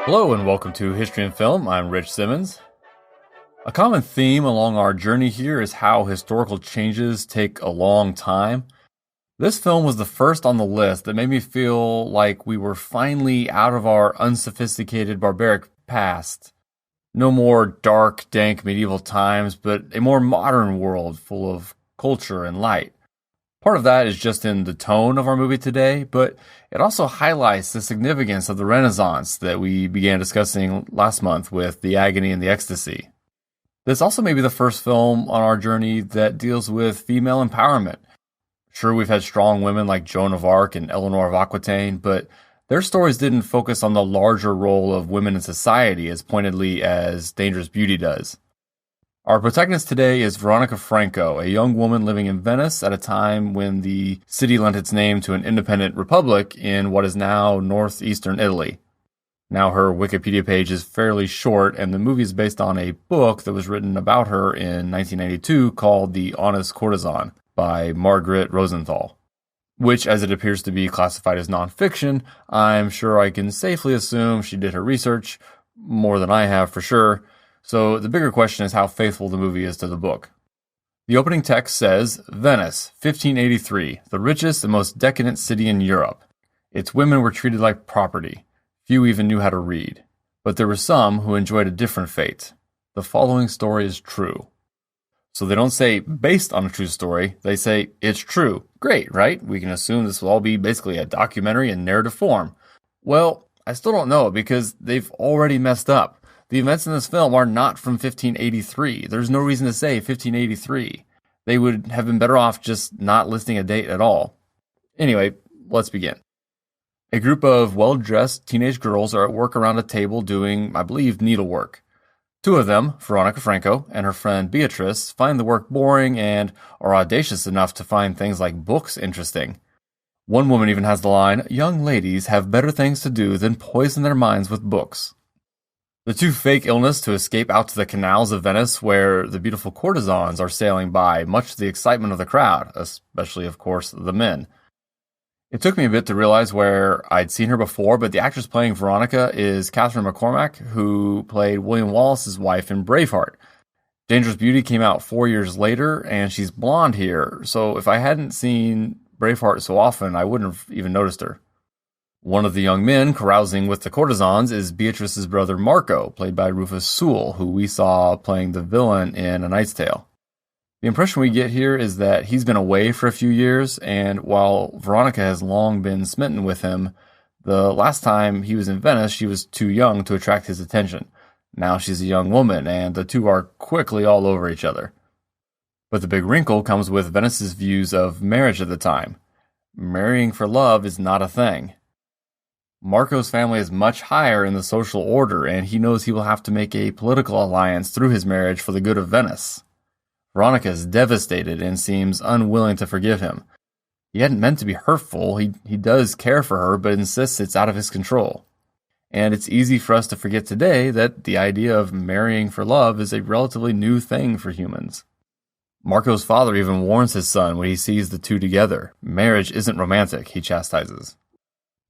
Hello and welcome to History and Film. I'm Rich Simmons. A common theme along our journey here is how historical changes take a long time. This film was the first on the list that made me feel like we were finally out of our unsophisticated barbaric past. No more dark, dank medieval times, but a more modern world full of culture and light. Part of that is just in the tone of our movie today, but it also highlights the significance of the Renaissance that we began discussing last month with The Agony and the Ecstasy. This also may be the first film on our journey that deals with female empowerment. Sure, we've had strong women like Joan of Arc and Eleanor of Aquitaine, but their stories didn't focus on the larger role of women in society as pointedly as Dangerous Beauty does. Our protagonist today is Veronica Franco, a young woman living in Venice at a time when the city lent its name to an independent republic in what is now northeastern Italy. Now her Wikipedia page is fairly short, and the movie is based on a book that was written about her in 1992 called The Honest Courtesan by Margaret Rosenthal, which, as it appears to be classified as nonfiction, I'm sure I can safely assume she did her research, more than I have for sure. So the bigger question is how faithful the movie is to the book. The opening text says, Venice, 1583, the richest and most decadent city in Europe. Its women were treated like property. Few even knew how to read. But there were some who enjoyed a different fate. The following story is true. So they don't say based on a true story, they say it's true. Great, right? We can assume this will all be basically a documentary in narrative form. Well, I still don't know because they've already messed up. The events in this film are not from 1583. There's no reason to say 1583. They would have been better off just not listing a date at all. Anyway, let's begin. A group of well-dressed teenage girls are at work around a table doing, I believe, needlework. Two of them, Veronica Franco and her friend Beatrice, find the work boring and are audacious enough to find things like books interesting. One woman even has the line, "Young ladies have better things to do than poison their minds with books." The two fake illness to escape out to the canals of Venice where the beautiful courtesans are sailing by, much to the excitement of the crowd, especially, of course, the men. It took me a bit to realize where I'd seen her before, but the actress playing Veronica is Catherine McCormack, who played William Wallace's wife in Braveheart. Dangerous Beauty came out 4 years later, and she's blonde here, so if I hadn't seen Braveheart so often, I wouldn't have even noticed her. One of the young men carousing with the courtesans is Beatrice's brother Marco, played by Rufus Sewell, who we saw playing the villain in A Knight's Tale. The impression we get here is that he's been away for a few years, and while Veronica has long been smitten with him, the last time he was in Venice, she was too young to attract his attention. Now she's a young woman, and the two are quickly all over each other. But the big wrinkle comes with Venice's views of marriage at the time. Marrying for love is not a thing. Marco's family is much higher in the social order, and he knows he will have to make a political alliance through his marriage for the good of Venice. Veronica is devastated and seems unwilling to forgive him. He hadn't meant to be hurtful, he does care for her, but insists it's out of his control. And it's easy for us to forget today that the idea of marrying for love is a relatively new thing for humans. Marco's father even warns his son when he sees the two together. Marriage isn't romantic, he chastises.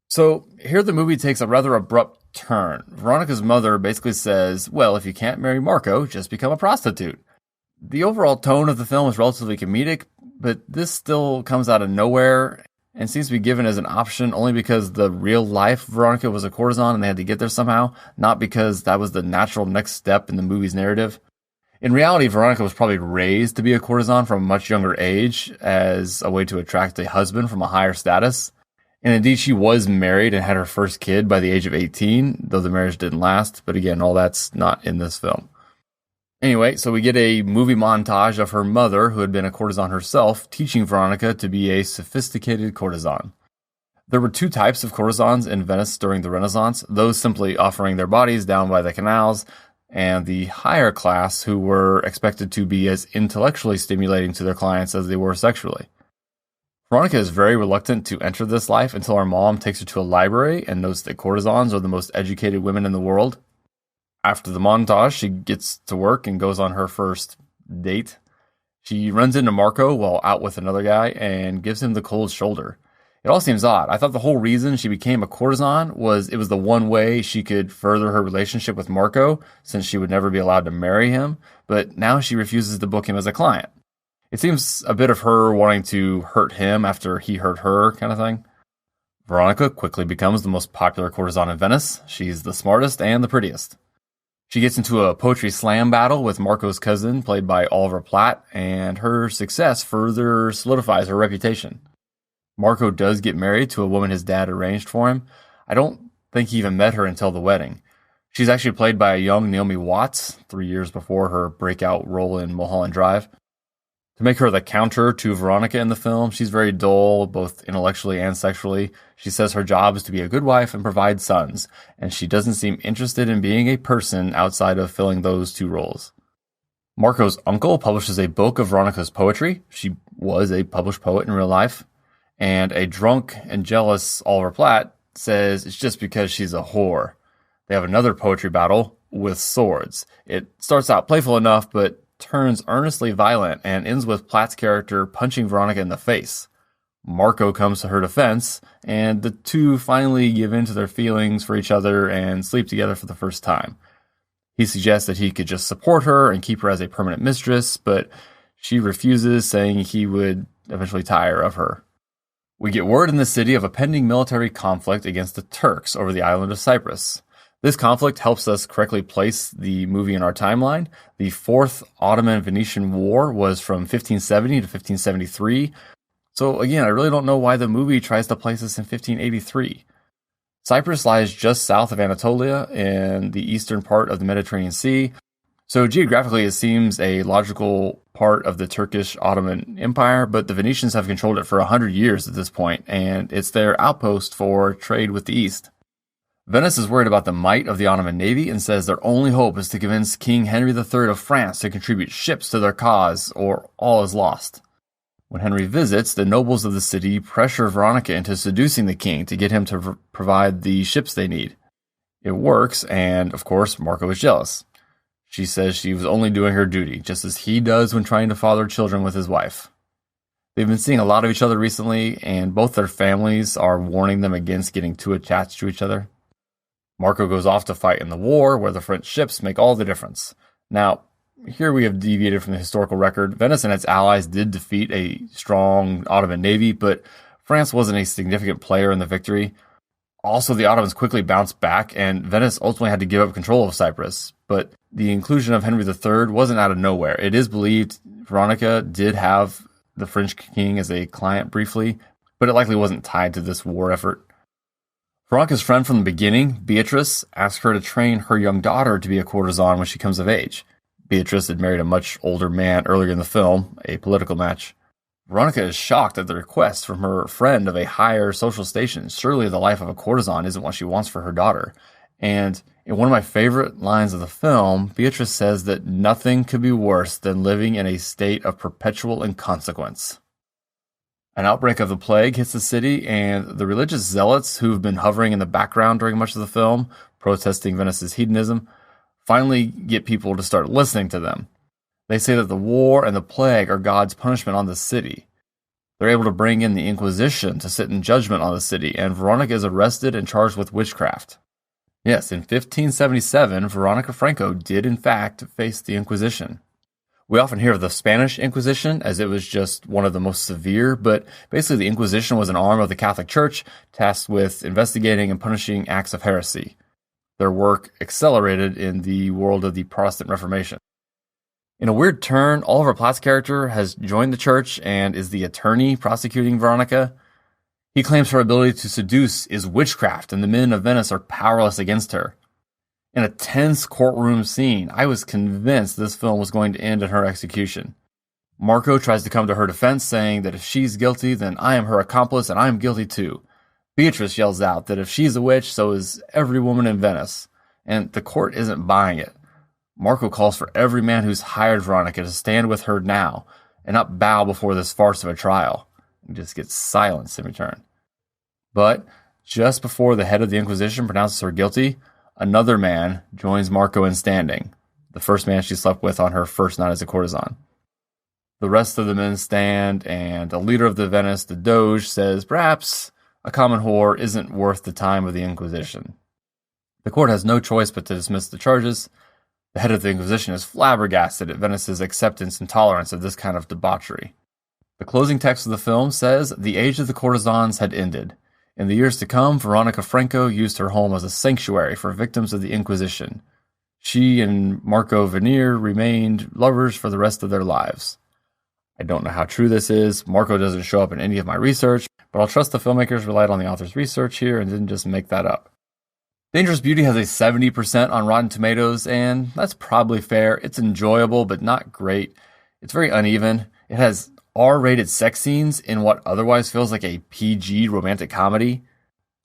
So, here the movie takes a rather abrupt turn. Veronica's mother basically says, well, if you can't marry Marco, just become a prostitute. The overall tone of the film is relatively comedic, but this still comes out of nowhere and seems to be given as an option only because the real life Veronica was a courtesan and they had to get there somehow, not because that was the natural next step in the movie's narrative. In reality, Veronica was probably raised to be a courtesan from a much younger age as a way to attract a husband from a higher status. And indeed, she was married and had her first kid by the age of 18, though the marriage didn't last. But again, all that's not in this film. Anyway, so we get a movie montage of her mother, who had been a courtesan herself, teaching Veronica to be a sophisticated courtesan. There were two types of courtesans in Venice during the Renaissance, those simply offering their bodies down by the canals, and the higher class who were expected to be as intellectually stimulating to their clients as they were sexually. Veronica is very reluctant to enter this life until her mom takes her to a library and notes that courtesans are the most educated women in the world. After the montage, she gets to work and goes on her first date. She runs into Marco while out with another guy and gives him the cold shoulder. It all seems odd. I thought the whole reason she became a courtesan was it was the one way she could further her relationship with Marco, since she would never be allowed to marry him, but now she refuses to book him as a client. It seems a bit of her wanting to hurt him after he hurt her kind of thing. Veronica quickly becomes the most popular courtesan in Venice. She's the smartest and the prettiest. She gets into a poetry slam battle with Marco's cousin, played by Oliver Platt, and her success further solidifies her reputation. Marco does get married to a woman his dad arranged for him. I don't think he even met her until the wedding. She's actually played by a young Naomi Watts, 3 years before her breakout role in Mulholland Drive. To make her the counter to Veronica in the film, she's very dull, both intellectually and sexually. She says her job is to be a good wife and provide sons, and she doesn't seem interested in being a person outside of filling those two roles. Marco's uncle publishes a book of Veronica's poetry. She was a published poet in real life. And a drunk and jealous Oliver Platt says it's just because she's a whore. They have another poetry battle with swords. It starts out playful enough, but turns earnestly violent and ends with Platt's character punching Veronica in the face. Marco comes to her defense, and the two finally give in to their feelings for each other and sleep together for the first time. He suggests that he could just support her and keep her as a permanent mistress, but she refuses, saying he would eventually tire of her. We get word in the city of a pending military conflict against the Turks over the island of Cyprus. This conflict helps us correctly place the movie in our timeline. The Fourth Ottoman-Venetian War was from 1570 to 1573. So again, I really don't know why the movie tries to place us in 1583. Cyprus lies just south of Anatolia in the eastern part of the Mediterranean Sea. So geographically, it seems a logical part of the Turkish Ottoman Empire, but the Venetians have controlled it for 100 years at this point, and it's their outpost for trade with the East. Venice is worried about the might of the Ottoman Navy and says their only hope is to convince King Henry III of France to contribute ships to their cause, or all is lost. When Henry visits, the nobles of the city pressure Veronica into seducing the king to get him to provide the ships they need. It works, and of course, Marco is jealous. She says she was only doing her duty, just as he does when trying to father children with his wife. They've been seeing a lot of each other recently, and both their families are warning them against getting too attached to each other. Marco goes off to fight in the war, where the French ships make all the difference. Now, here we have deviated from the historical record. Venice and its allies did defeat a strong Ottoman navy, but France wasn't a significant player in the victory. Also, the Ottomans quickly bounced back, and Venice ultimately had to give up control of Cyprus. But the inclusion of Henry III wasn't out of nowhere. It is believed Veronica did have the French king as a client briefly, but it likely wasn't tied to this war effort. Veronica's friend from the beginning, Beatrice, asked her to train her young daughter to be a courtesan when she comes of age. Beatrice had married a much older man earlier in the film, a political match. Veronica is shocked at the request from her friend of a higher social station. Surely the life of a courtesan isn't what she wants for her daughter. And in one of my favorite lines of the film, Beatrice says that nothing could be worse than living in a state of perpetual inconsequence. An outbreak of the plague hits the city, and the religious zealots who've been hovering in the background during much of the film, protesting Venice's hedonism, finally get people to start listening to them. They say that the war and the plague are God's punishment on the city. They're able to bring in the Inquisition to sit in judgment on the city, and Veronica is arrested and charged with witchcraft. Yes, in 1577, Veronica Franco did in fact face the Inquisition. We often hear of the Spanish Inquisition as it was just one of the most severe, but basically the Inquisition was an arm of the Catholic Church tasked with investigating and punishing acts of heresy. Their work accelerated in the world of the Protestant Reformation. In a weird turn, Oliver Platt's character has joined the church and is the attorney prosecuting Veronica. He claims her ability to seduce is witchcraft, and the men of Venice are powerless against her. In a tense courtroom scene, I was convinced this film was going to end in her execution. Marco tries to come to her defense, saying that if she's guilty, then I am her accomplice and I am guilty too. Beatrice yells out that if she's a witch, so is every woman in Venice, and the court isn't buying it. Marco calls for every man who's hired Veronica to stand with her now and not bow before this farce of a trial. He just gets silence in return. But just before the head of the Inquisition pronounces her guilty, another man joins Marco in standing, the first man she slept with on her first night as a courtesan. The rest of the men stand, and the leader of the Venice, the Doge, says perhaps a common whore isn't worth the time of the Inquisition. The court has no choice but to dismiss the charges. The head of the Inquisition is flabbergasted at Venice's acceptance and tolerance of this kind of debauchery. The closing text of the film says, "The age of the courtesans had ended. In the years to come, Veronica Franco used her home as a sanctuary for victims of the Inquisition. She and Marco Venier remained lovers for the rest of their lives." I don't know how true this is. Marco doesn't show up in any of my research, but I'll trust the filmmakers relied on the author's research here and didn't just make that up. Dangerous Beauty has a 70% on Rotten Tomatoes, and that's probably fair. It's enjoyable, but not great. It's very uneven. It has R-rated sex scenes in what otherwise feels like a PG romantic comedy.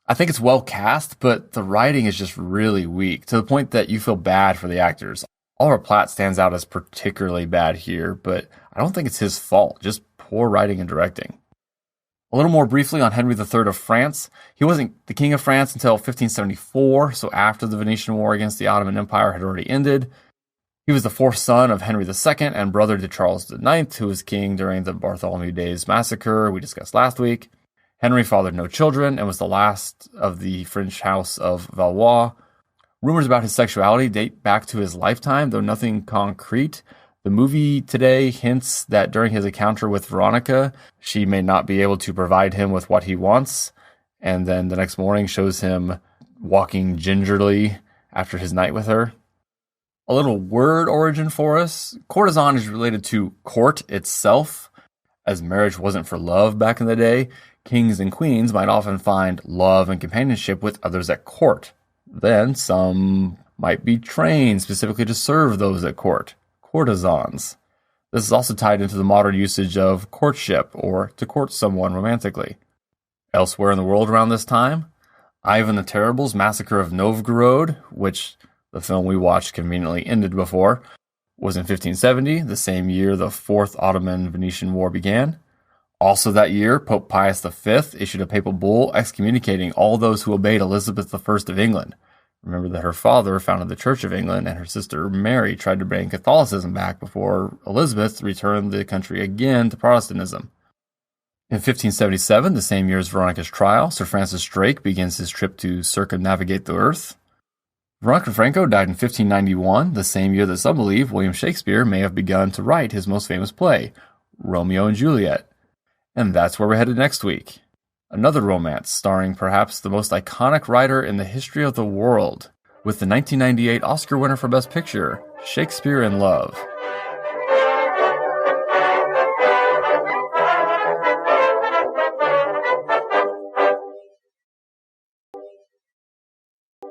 I think it's well cast, but the writing is just really weak, to the point that you feel bad for the actors. Oliver Platt stands out as particularly bad here, but I don't think it's his fault, just poor writing and directing. A little more briefly on Henry III of France. He wasn't the king of France until 1574, so after the Venetian War against the Ottoman Empire had already ended. He was the fourth son of Henry II and brother to Charles IX, who was king during the Bartholomew Days massacre we discussed last week. Henry fathered no children and was the last of the French house of Valois. Rumors about his sexuality date back to his lifetime, though nothing concrete. The movie today hints that during his encounter with Veronica, she may not be able to provide him with what he wants, and then the next morning shows him walking gingerly after his night with her. A little word origin for us. Courtesan is related to court itself. As marriage wasn't for love back in the day, kings and queens might often find love and companionship with others at court. Then some might be trained specifically to serve those at court. Courtesans. This is also tied into the modern usage of courtship, or to court someone romantically. Elsewhere in the world around this time, Ivan the Terrible's Massacre of Novgorod, which the film we watched conveniently ended before, was in 1570, the same year the Fourth Ottoman-Venetian War began. Also that year, Pope Pius V issued a papal bull excommunicating all those who obeyed Elizabeth I of England. Remember that her father founded the Church of England, and her sister Mary tried to bring Catholicism back before Elizabeth returned the country again to Protestantism. In 1577, the same year as Veronica's trial, Sir Francis Drake begins his trip to circumnavigate the earth. Veronica Franco died in 1591, the same year that some believe William Shakespeare may have begun to write his most famous play, Romeo and Juliet. And that's where we're headed next week. Another romance starring perhaps the most iconic writer in the history of the world, with the 1998 Oscar winner for Best Picture, Shakespeare in Love.